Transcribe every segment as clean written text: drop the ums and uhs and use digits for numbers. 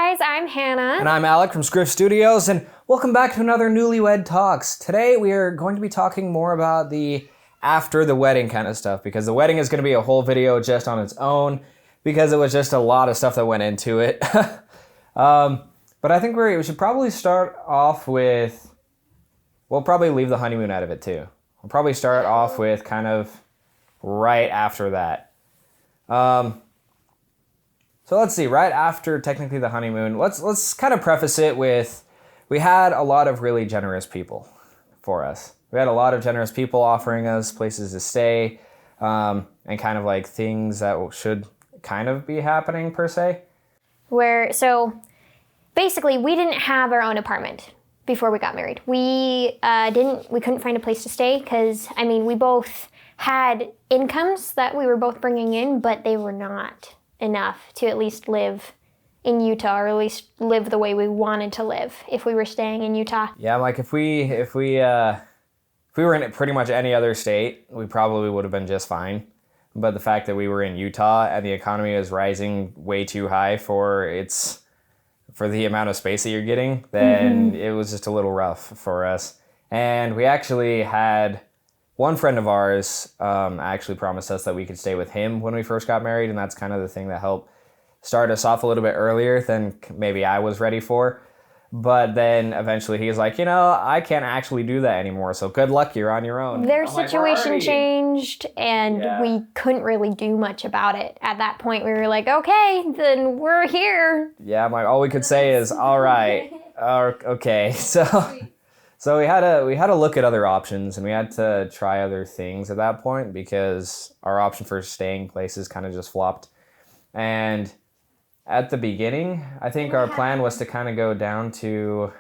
guys, I'm Hannah. And I'm Alec from Scruff Studios, and welcome back to another Newlywed Talks. Today we are going to be talking more about the after the wedding kind of stuff, because the wedding is going to be a whole video just on its own, because it was just a lot of stuff that went into it. But I think we should probably start off with, we'll probably leave the honeymoon out of it too. We'll probably start off with kind of right after that. So let's see, right after technically the honeymoon, let's kind of preface it with, we had a lot of really generous people for us. We had a lot of generous people offering us places to stay, and kind of like things that should kind of be happening per se. So basically we didn't have our own apartment before we got married. We couldn't find a place to stay because, we both had incomes that we were both bringing in, but they were not enough to at least live in Utah, or at least live the way we wanted to live if we were staying in Utah. Yeah, like if we were in pretty much any other state, we probably would have been just fine. But the fact that we were in Utah and the economy is rising way too high for the amount of space that you're getting, then it was just a little rough for us. And we actually had one friend of ours actually promised us that we could stay with him when we first got married, and that's kind of the thing that helped start us off a little bit earlier than maybe I was ready for. But then eventually he was like, I can't actually do that anymore, so good luck, you're on your own. Their situation changed, and we couldn't really do much about it. At that point, we were like, okay, then we're here. Yeah, all we could say is, all right, okay. So we had to look at other options, and we had to try other things at that point because our option for staying places kind of just flopped. And at the beginning, I think our plan was to kind of go down to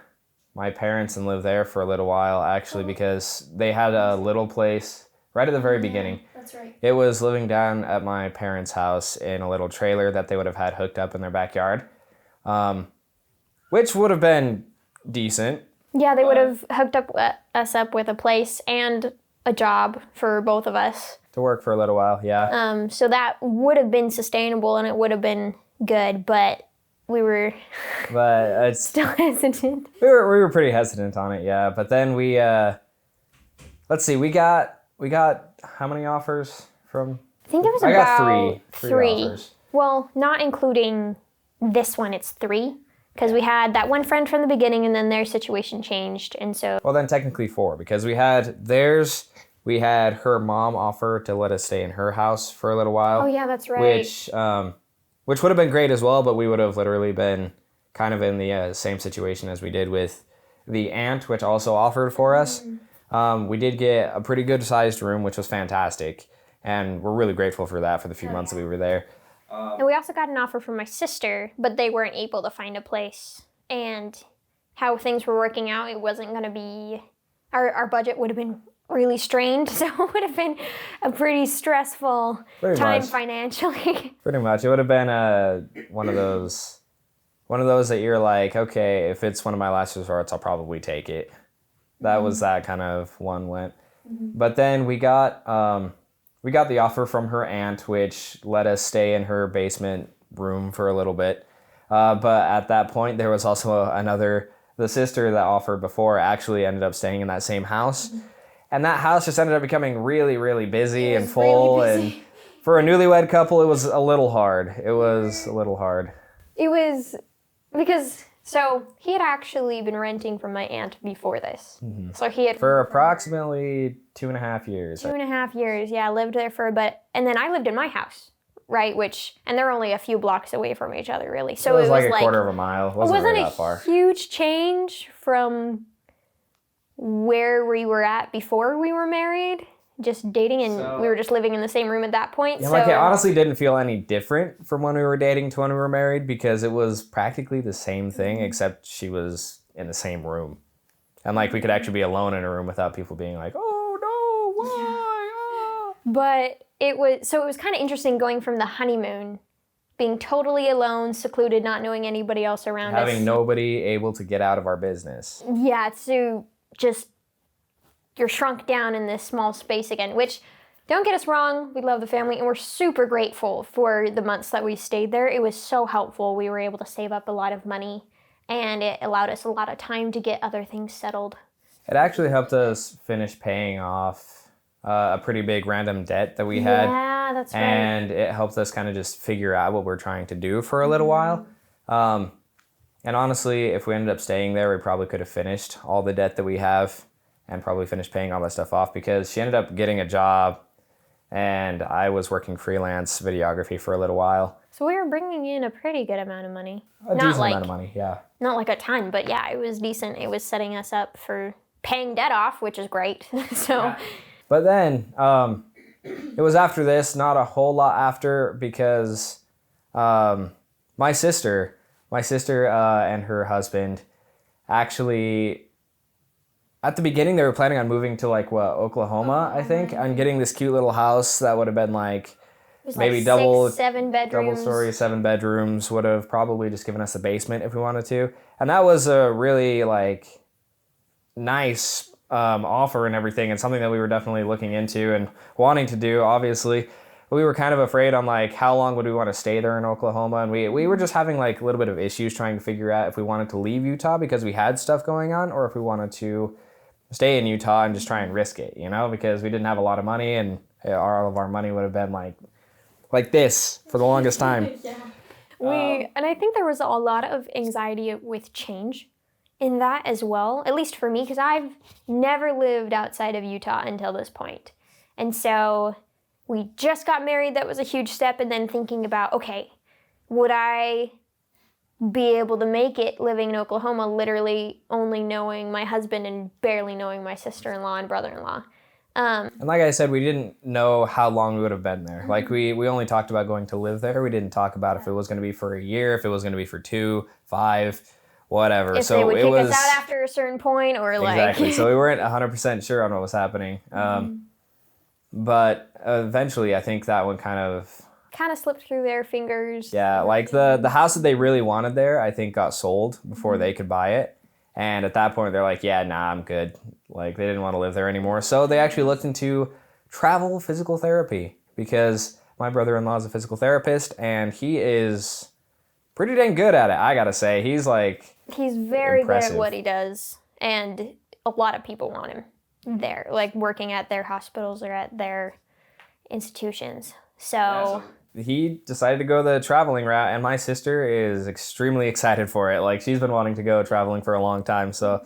my parents and live there for a little while, actually, because they had a little place right at the very beginning. That's right. It was living down at my parents' house in a little trailer that they would have had hooked up in their backyard, which would have been decent. Yeah, they would have hooked us up with a place and a job for both of us. To work for a little while, yeah. So that would have been sustainable and it would have been good, but we were still hesitant. We were pretty hesitant on it, yeah. But then we got how many offers from? I think it was about three offers. Well, not including this one, it's 3. Because we had that one friend from the beginning, and then their situation changed, and so... Well, then technically 4, because we had her mom offer to let us stay in her house for a little while. Oh, yeah, that's right. Which would have been great as well, but we would have literally been kind of in the same situation as we did with the aunt, which also offered for us. We did get a pretty good-sized room, which was fantastic, and we're really grateful for that for the few months that we were there. And we also got an offer from my sister, but they weren't able to find a place. And how things were working out, it wasn't going to be... Our budget would have been really strained, so it would have been a pretty stressful time financially. Pretty much. It would have been one of those that you're like, okay, if it's one of my last resorts, I'll probably take it. That was that kind of one went. But then we got the offer from her aunt, which let us stay in her basement room for a little bit. But at that point, there was also the sister that offered before actually ended up staying in that same house. And that house just ended up becoming really, really busy and full. Really busy. And for a newlywed couple, it was a little hard. It was because... So he had actually been renting from my aunt before this. So he had... For approximately 2.5 years. 2.5 years, yeah. Lived there for a bit. And then I lived in my house, right? And they're only a few blocks away from each other, really. So it was like a quarter of a mile. It wasn't really that far. It wasn't a huge change from where we were at before we were married. Just dating, and we were just living in the same room at that point. Yeah, it honestly didn't feel any different from when we were dating to when we were married, because it was practically the same thing, except she was in the same room. And we could actually be alone in a room without people being like, oh no, why? Ah. But it was kind of interesting going from the honeymoon, being totally alone, secluded, not knowing anybody else around us. Having nobody able to get out of our business. Yeah, to just... You're shrunk down in this small space again, which don't get us wrong, we love the family, and we're super grateful for the months that we stayed there. It was so helpful. We were able to save up a lot of money, and it allowed us a lot of time to get other things settled. It actually helped us finish paying off a pretty big random debt that we had. Yeah, that's right. And it helped us kind of just figure out what we're trying to do for a little while. And honestly, if we ended up staying there, we probably could have finished all the debt that we have and probably finished paying all that stuff off, because she ended up getting a job and I was working freelance videography for a little while. So we were bringing in a pretty good amount of money. A decent amount of money, yeah. Not like a ton, but yeah, it was decent. It was setting us up for paying debt off, which is great. But then it was after this, not a whole lot after, because my sister and her husband actually, at the beginning, they were planning on moving to Oklahoma, I think, and getting this cute little house that would have been maybe like double 7 bedrooms. Double story, 7 bedrooms, would have probably just given us a basement if we wanted to. And that was a really nice offer and everything, and something that we were definitely looking into and wanting to do, obviously. We were kind of afraid on how long would we want to stay there in Oklahoma, and we were just having a little bit of issues trying to figure out if we wanted to leave Utah because we had stuff going on, or if we wanted to stay in Utah and just try and risk it, because we didn't have a lot of money, and all of our money would have been like this for the longest time. And I think there was a lot of anxiety with change in that as well, at least for me, because I've never lived outside of Utah until this point. And so we just got married. That was a huge step. And then thinking about, okay, would I be able to make it living in Oklahoma, literally only knowing my husband and barely knowing my sister-in-law and brother-in-law? And like I said, we didn't know how long we would have been there. We only talked about going to live there. We didn't talk about if it was going to be for a year, if it was going to be for 2, 5, whatever. If they would kick us out after a certain point, or Exactly. So we weren't 100% sure on what was happening. But eventually, I think that one kind of slipped through their fingers. Yeah, the house that they really wanted there, I think, got sold before they could buy it. And at that point, they're like, yeah, nah, I'm good. They didn't want to live there anymore. So they actually looked into travel physical therapy, because my brother-in-law is a physical therapist, and he is pretty dang good at it, I gotta say. He's very impressive. good at what he does, and a lot of people want him there, working at their hospitals or at their institutions. So he decided to go the traveling route, and my sister is extremely excited for it. She's been wanting to go traveling for a long time, so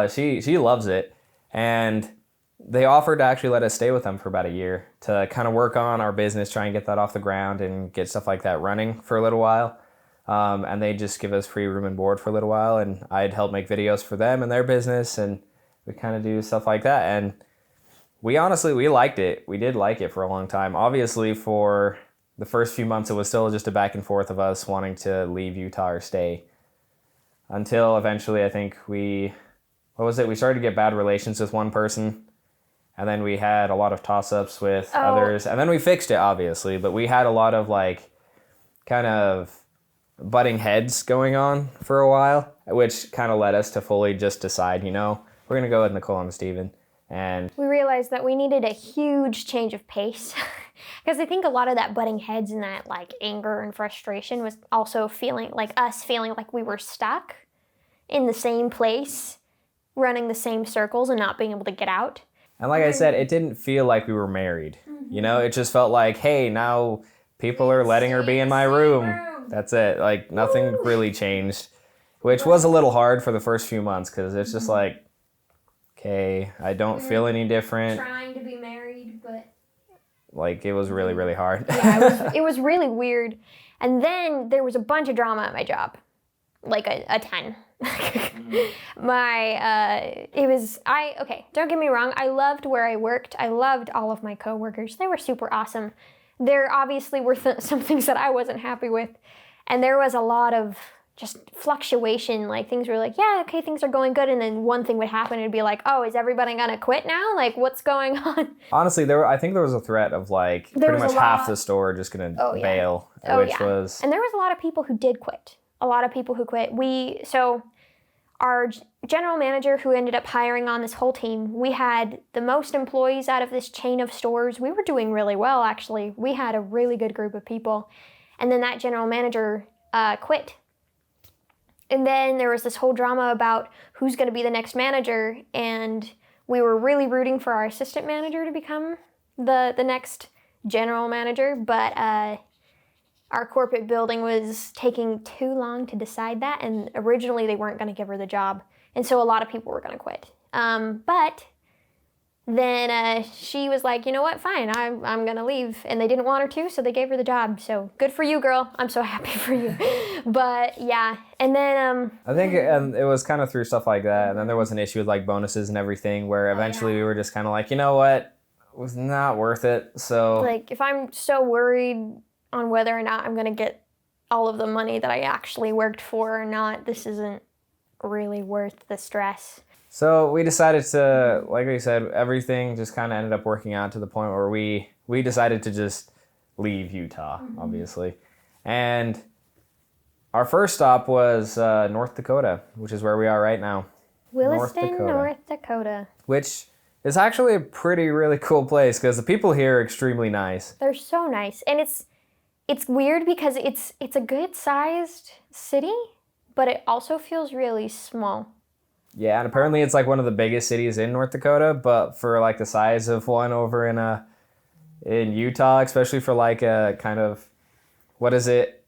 she loves it. And they offered to actually let us stay with them for about a year to kind of work on our business, try and get that off the ground and get stuff like that running for a little while. And they just give us free room and board for a little while, and I'd help make videos for them and their business, and we kind of do stuff like that. And we liked it. We did like it for a long time. Obviously, for the first few months, it was still just a back and forth of us wanting to leave Utah or stay. Until eventually, I think we started to get bad relations with one person, and then we had a lot of toss-ups with others, and then we fixed it, obviously, but we had a lot of kind of butting heads going on for a while, which kind of led us to fully just decide, we're going to go with Nicole and Steven. And we realized that we needed a huge change of pace, because I think a lot of that butting heads and that anger and frustration was also feeling like we were stuck in the same place, running the same circles and not being able to get out. And like I said, it didn't feel like we were married. It just felt like, hey, now people are letting her be in my room. That's it. Nothing really changed, which was a little hard for the first few months, because it's just okay, I don't feel any different. Trying to be married, but it was really, really hard. Yeah, it was really weird. And then there was a bunch of drama at my job, a ton. Don't get me wrong, I loved where I worked. I loved all of my coworkers. They were super awesome. There obviously were some things that I wasn't happy with, and there was a lot of just fluctuation. Things were things are going good, and then one thing would happen, and it'd be oh, is everybody gonna quit now? What's going on? Honestly, I think there was a threat of pretty much half the store just gonna bail, was. And there was a lot of people who did quit. A lot of people who quit. our general manager who ended up hiring on this whole team, we had the most employees out of this chain of stores. We were doing really well, actually. We had a really good group of people. And then that general manager quit. And then there was this whole drama about who's going to be the next manager. And we were really rooting for our assistant manager to become the next general manager. But our corporate building was taking too long to decide that, and originally they weren't going to give her the job, and so a lot of people were going to quit. But then she was like, you know what, fine, I'm going to leave, and they didn't want her to, so they gave her the job. So good for you, girl. I'm so happy for you. But yeah, and then I think it was kind of through stuff like that, and then there was an issue with like bonuses and everything, where eventually we were just kind of like, you know what, it was not worth it. So like, if I'm so worried on whether or not I'm going to get all of the money that I actually worked for or not, this isn't really worth the stress. So we decided to, like we said, everything just kind of ended up working out to the point where we decided to just leave Utah, obviously. And our first stop was North Dakota, which is where we are right now. Williston, North Dakota. Which is actually a really cool place because the people here are extremely nice. They're so nice. And it's weird because it's a good-sized city, but it also feels really small. Yeah, and apparently it's like one of the biggest cities in North Dakota, but for like the size of one over in Utah, especially for like a kind of, what is it,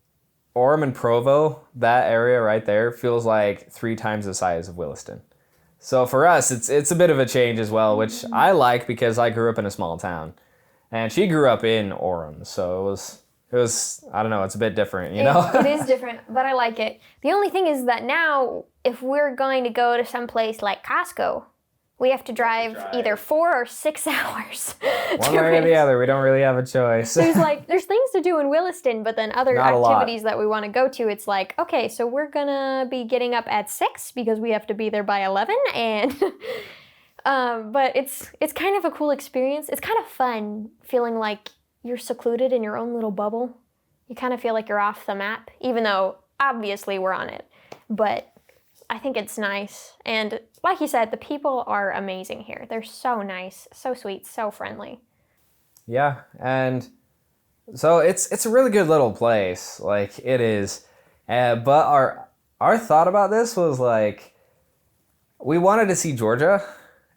Orem and Provo, that area right there feels like 3 times the size of Williston. So for us, it's a bit of a change as well, which I like because I grew up in a small town, and she grew up in Orem, so it was, I don't know, it's a bit different, you know? It is different, but I like it. The only thing is that now, if we're going to go to some place like Costco, we have to drive either 4 or 6 hours. One way or the other, we don't really have a choice. There's things to do in Williston, but then other activities that we want to go to, it's like, okay, so we're gonna be getting up at 6 because we have to be there by 11, and but it's kind of a cool experience. It's kind of fun feeling like you're secluded in your own little bubble. You kind of feel like you're off the map, even though obviously we're on it. But I think it's nice. And like you said, the people are amazing here. They're so nice, so sweet, so friendly. Yeah, and so it's a really good little place. Like, it is. But our thought about this was like, we wanted to see Georgia,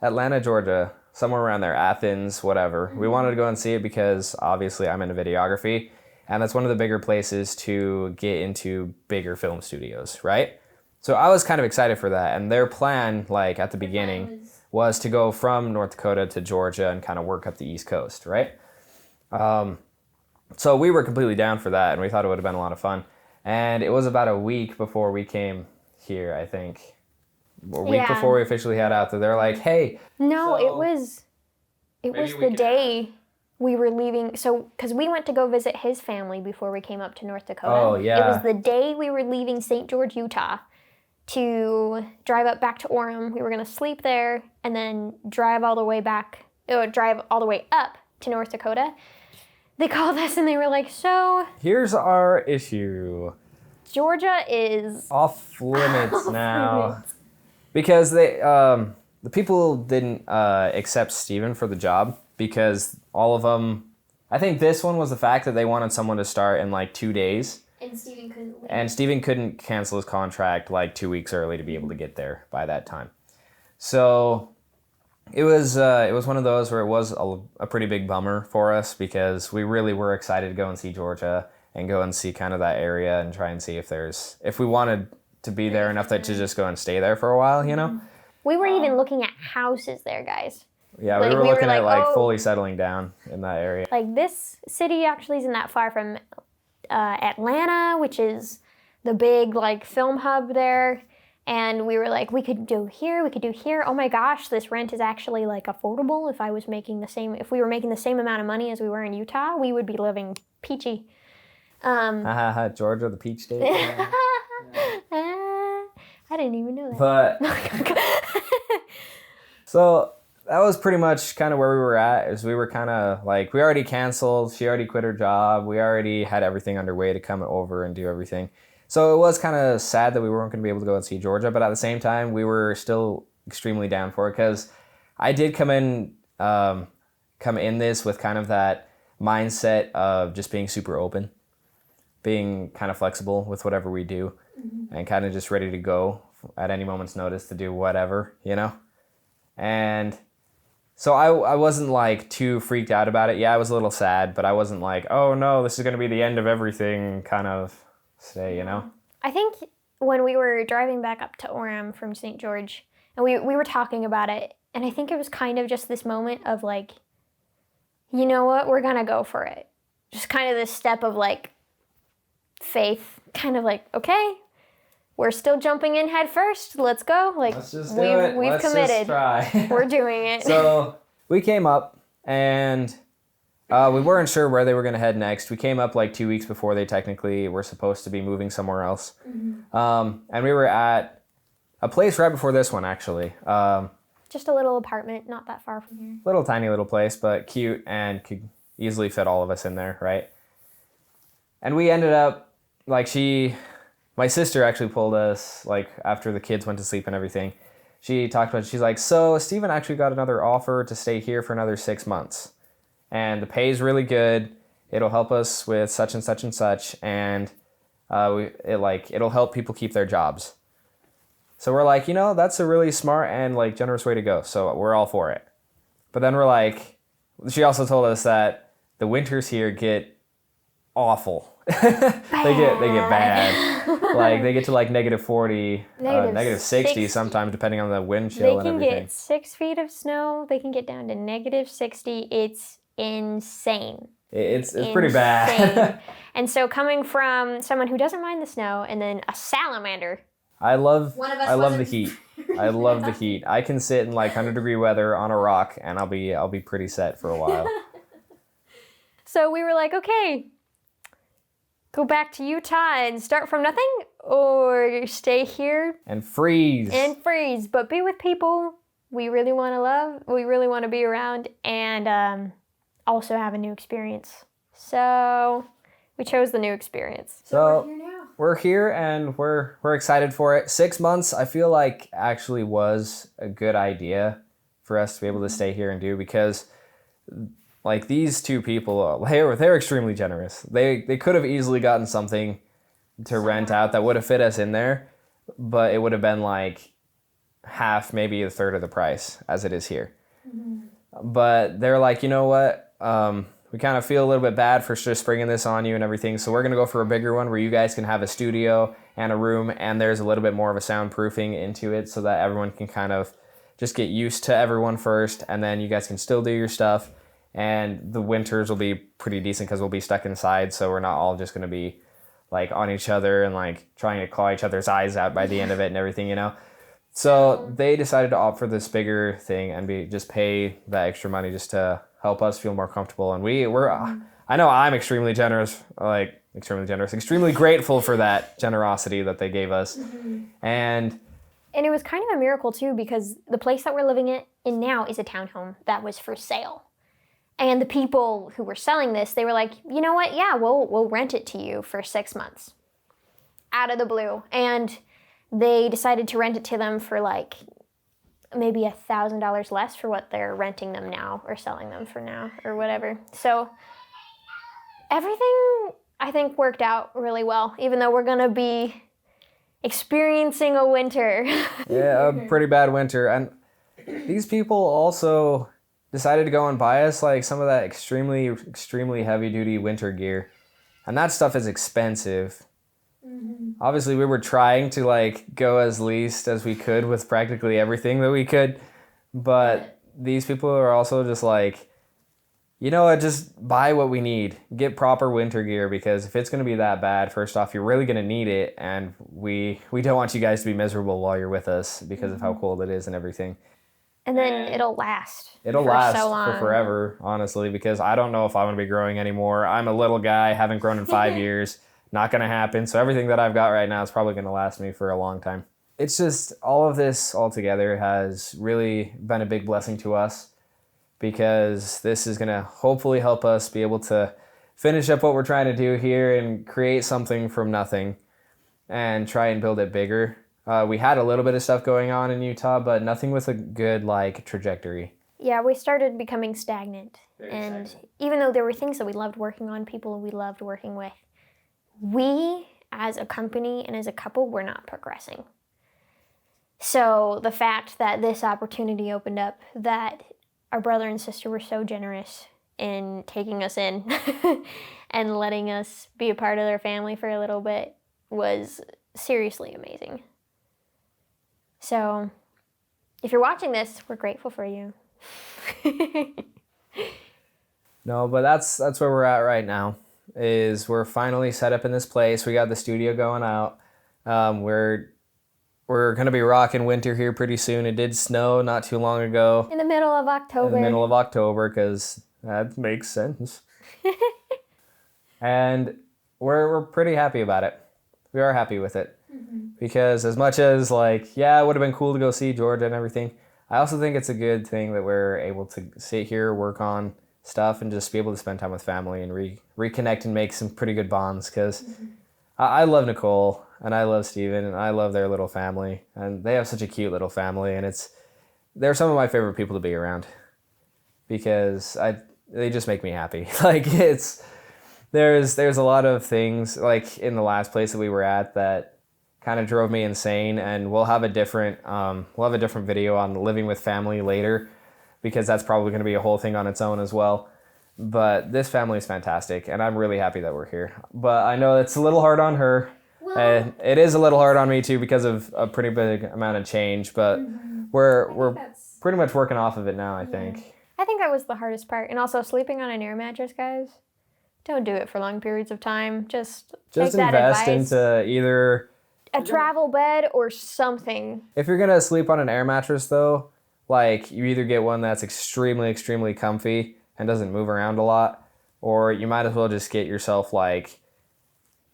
Atlanta, Georgia, somewhere around there, Athens, whatever. We wanted to go and see it because obviously I'm into videography, and that's one of the bigger places to get into bigger film studios, right? So I was kind of excited for that, and their plan, like at the beginning, was to go from North Dakota to Georgia and kind of work up the East Coast, right? So we were completely down for that, and we thought it would have been a lot of fun. And it was about a week before we came here, I think. A week before we officially head out there. They're like, hey. No, it was the day we were leaving. So, because we went to go visit his family before we came up to North Dakota. Oh, yeah. It was the day we were leaving St. George, Utah, to drive up back to Orem. We were going to sleep there and then drive all the way up to North Dakota. They called us and they were like, so, here's our issue. Georgia is off limits now. Because the people didn't accept Steven for the job because all of them, I think this one was the fact that they wanted someone to start in like 2 days. And Steven couldn't leave. And Steven couldn't cancel his contract like 2 weeks early to be able to get there by that time. So it was one of those where it was a pretty big bummer for us because we really were excited to go and see Georgia and go and see kind of that area and try and see if we wanted to be there enough to just go and stay there for a while, you know? We were even looking at houses there, guys. Yeah, we were looking at fully settling down in that area. Like, this city actually isn't that far from Atlanta, which is the big like film hub there. And we were like, we could do here. Oh my gosh, this rent is actually like affordable. If we were making the same amount of money as we were in Utah, we would be living peachy. Georgia, the peach state. I didn't even know that. But so that was pretty much kind of where we were at. Is we were kind of like, we already canceled. She already quit her job. We already had everything underway to come over and do everything. So it was kind of sad that we weren't going to be able to go and see Georgia, but at the same time, we were still extremely down for it because I did come in this with kind of that mindset of just being super open, being kind of flexible with whatever we do, and kind of just ready to go at any moment's notice to do whatever, And so I wasn't like too freaked out about it. Yeah, I was a little sad, but I wasn't like, oh no, this is going to be the end of everything kind of say, I think when we were driving back up to Orem from St. George, and we were talking about it, and I think it was kind of just this moment of like, you know what, we're going to go for it. Just kind of this step of like faith, kind of like, okay, we're still jumping in head first. Let's go. Like, let's just do it. We've committed. Just try. We're doing it. So we came up and we weren't sure where they were going to head next. We came up like 2 weeks before they technically were supposed to be moving somewhere else. And we were at a place right before this one, actually. Just a little apartment, not that far from here. Little tiny little place, but cute and could easily fit all of us in there, right? And we ended up, like my sister actually pulled us, like after the kids went to sleep and everything. She talked about it. She's like, so Steven actually got another offer to stay here for another 6 months. And the pay is really good. It'll help us with such and such and such. And it'll help people keep their jobs. So we're like, that's a really smart and like generous way to go. So we're all for it. But then we're like, she also told us that the winters here get awful. they get bad. Like they get to like -40, -60 sometimes, depending on the wind chill and everything. They can get 6 feet of snow. They can get down to -60. It's insane. It's pretty bad. And so coming from someone who doesn't mind the snow and then a salamander. I love the heat. I love the heat. I can sit in like 100-degree weather on a rock and I'll be pretty set for a while. So we were like, okay, go back to Utah and start from nothing, or stay here and freeze. But be with people we really want to love, we really want to be around, and also have a new experience. So we chose the new experience. So we're here and we're excited for it. 6 months, I feel like actually was a good idea for us to be able to stay here and do, because like these two people, they're extremely generous. They could have easily gotten something to rent out that would have fit us in there, but it would have been like half, maybe a third of the price as it is here. But they're like, you know what? We kind of feel a little bit bad for just springing this on you and everything, so we're going to go for a bigger one where you guys can have a studio and a room, and there's a little bit more of a soundproofing into it so that everyone can kind of just get used to everyone first, and then you guys can still do your stuff. And the winters will be pretty decent because we'll be stuck inside, so we're not all just going to be like on each other and like trying to claw each other's eyes out by the end of it and everything, So they decided to opt for this bigger thing and just pay that extra money just to help us feel more comfortable. And I know I'm extremely grateful for that generosity that they gave us. And it was kind of a miracle too, because the place that we're living in now is a townhome that was for sale. And the people who were selling this, they were like, you know what? Yeah, we'll rent it to you for 6 months. Out of the blue. And they decided to rent it to them for like maybe $1,000 less for what they're renting them now or selling them for now or whatever. So everything, I think, worked out really well, even though we're going to be experiencing a winter. Yeah, a pretty bad winter. And these people also decided to go and buy us like some of that extremely heavy duty winter gear, and that stuff is expensive. Obviously we were trying to like go as least as we could with practically everything that we could, but these people are also just like, you know what, just buy what we need, get proper winter gear, because if it's going to be that bad, first off, you're really going to need it, and we don't want you guys to be miserable while you're with us because of how cold it is and everything. And then it'll last. It'll last for forever, honestly, because I don't know if I'm going to be growing anymore. I'm a little guy, haven't grown in 5 years. Not going to happen. So everything that I've got right now is probably going to last me for a long time. It's just all of this all together has really been a big blessing to us, because this is going to hopefully help us be able to finish up what we're trying to do here and create something from nothing. and try and build it bigger. We had a little bit of stuff going on in Utah, but nothing with a good like trajectory. Yeah, we started becoming stagnant. Very stagnant. Even though there were things that we loved working on, people we loved working with, we as a company and as a couple were not progressing. So the fact that this opportunity opened up, that our brother and sister were so generous in taking us in and letting us be a part of their family for a little bit was seriously amazing. So if you're watching this, we're grateful for you. No, but that's where we're at right now. Is we're finally set up in this place. We got the studio going out. We're gonna be rocking winter here pretty soon. It did snow not too long ago. In the middle of October. In the middle of October, because that makes sense. And we're pretty happy about it. We are happy with it. Because as much as like, yeah, it would have been cool to go see Georgia and everything, I also think it's a good thing that we're able to sit here, work on stuff, and just be able to spend time with family and reconnect and make some pretty good bonds. Because I love Nicole and I love Steven and I love their little family, and they have such a cute little family, and they're some of my favorite people to be around because they just make me happy. Like there's a lot of things like in the last place that we were at that kind of drove me insane, and we'll have a different video on living with family later, because that's probably going to be a whole thing on its own as well. But this family is fantastic, and I'm really happy that we're here. But I know it's a little hard on her. Well, it is a little hard on me too because of a pretty big amount of change, but we're pretty much working off of it now, I think. I think that was the hardest part. And also sleeping on an air mattress, guys. Don't do it for long periods of time. Just take that invest advice. into either a travel bed or something. If you're gonna sleep on an air mattress though, like you either get one that's extremely, extremely comfy and doesn't move around a lot, or you might as well just get yourself like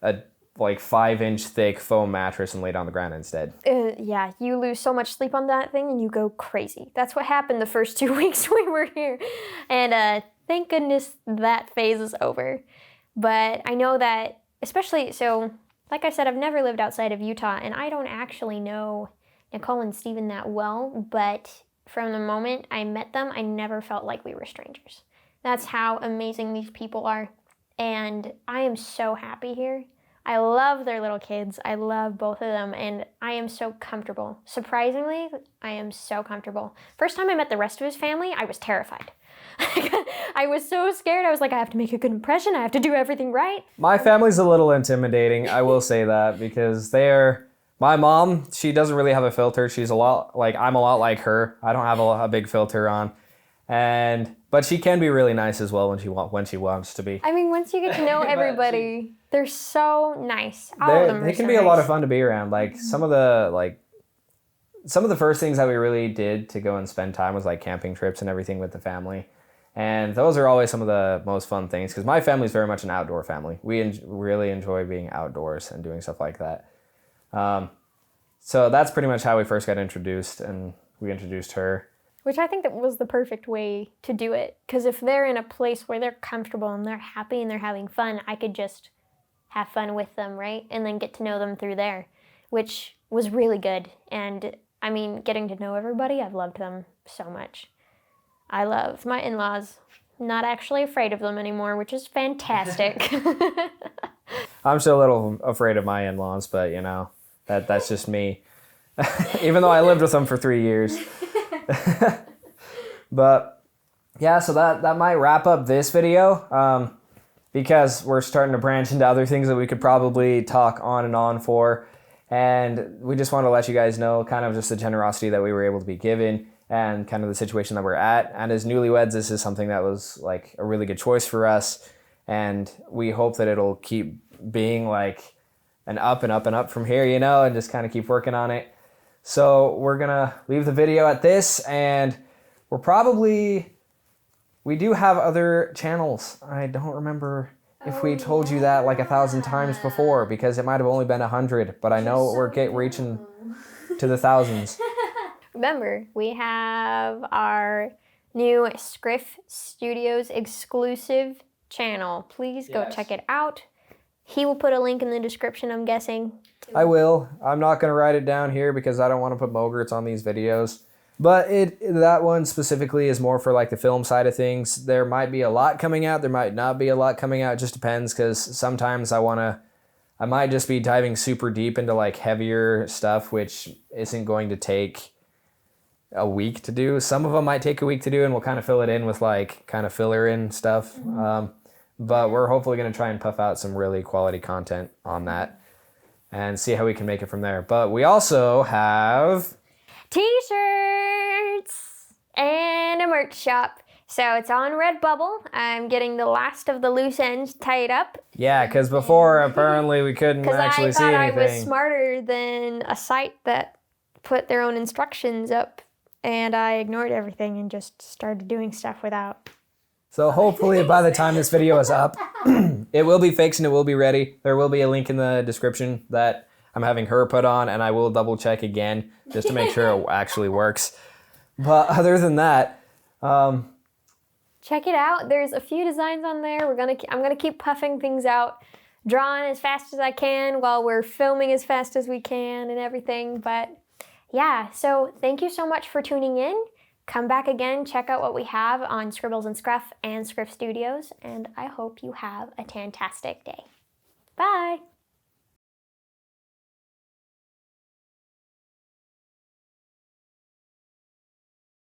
a 5-inch thick foam mattress and lay it on the ground instead. Yeah, you lose so much sleep on that thing and you go crazy. That's what happened the first 2 weeks we were here. And thank goodness that phase is over. But I know that, especially, so like I said, I've never lived outside of Utah, and I don't actually know Nicole and Steven that well, but from the moment I met them, I never felt like we were strangers. That's how amazing these people are, and I am so happy here. I love their little kids. I love both of them, and I am so comfortable. Surprisingly, I am so comfortable. First time I met the rest of his family, I was terrified. I was so scared. I was like, I have to make a good impression. I have to do everything right. My family's a little intimidating, I will say that, because my mom, she doesn't really have a filter. She's I'm a lot like her. I don't have a big filter on. But she can be really nice as well when she wants to be. I mean, once you get to know everybody, they're so nice. All of them they are can so be nice. a lot of fun to be around. Like some of the first things that we really did to go and spend time was like camping trips and everything with the family. And those are always some of the most fun things, because my family's very much an outdoor family. We really enjoy being outdoors and doing stuff like that. So that's pretty much how we first got introduced, and we introduced her. Which I think that was the perfect way to do it. Because if they're in a place where they're comfortable and they're happy and they're having fun, I could just have fun with them, right? And then get to know them through there, which was really good. And I mean, getting to know everybody, I've loved them so much. I love my in-laws. Not actually afraid of them anymore, which is fantastic. I'm still a little afraid of my in-laws, but that's just me. Even though I lived with them for 3 years. But yeah, so that might wrap up this video, because we're starting to branch into other things that we could probably talk on and on for. And we just want to let you guys know kind of just the generosity that we were able to be given and kind of the situation that we're at. And as newlyweds, this is something that was like a really good choice for us. And we hope that it'll keep being like an up and up and up from here, and just kind of keep working on it. So we're going to leave the video at this, and we do have other channels. I don't remember if we told you that like 1,000 times before, because it might have only been 100, but I know we're reaching to the thousands. Remember, we have our new Scruff Studios exclusive channel. Please go check it out. He will put a link in the description, I'm guessing. I will. I'm not going to write it down here because I don't want to put Mogerts on these videos. But that one specifically is more for like the film side of things. There might be a lot coming out. There might not be a lot coming out. It just depends, because sometimes I might just be diving super deep into like heavier stuff, which isn't going to take a week to do. Some of them might take a week to do, and we'll kind of fill it in with like kind of filler in stuff. But we're hopefully going to try and puff out some really quality content on that and see how we can make it from there. But we also have T-shirts and a merch shop. So it's on Redbubble. I'm getting the last of the loose ends tied up. Yeah, because before apparently we couldn't actually see anything. Because I thought I was smarter than a site that put their own instructions up, and I ignored everything and just started doing stuff without. So hopefully by the time this video is up, it will be fixed and it will be ready. There will be a link in the description that I'm having her put on, and I will double check again just to make sure it actually works. But other than that, check it out. There's a few designs on there. I'm gonna keep puffing things out, drawing as fast as I can while we're filming as fast as we can and everything. But yeah, so thank you so much for tuning in. Come back again, check out what we have on Scribbles and Scruff and Scruff Studios, and I hope you have a fantastic day. Bye!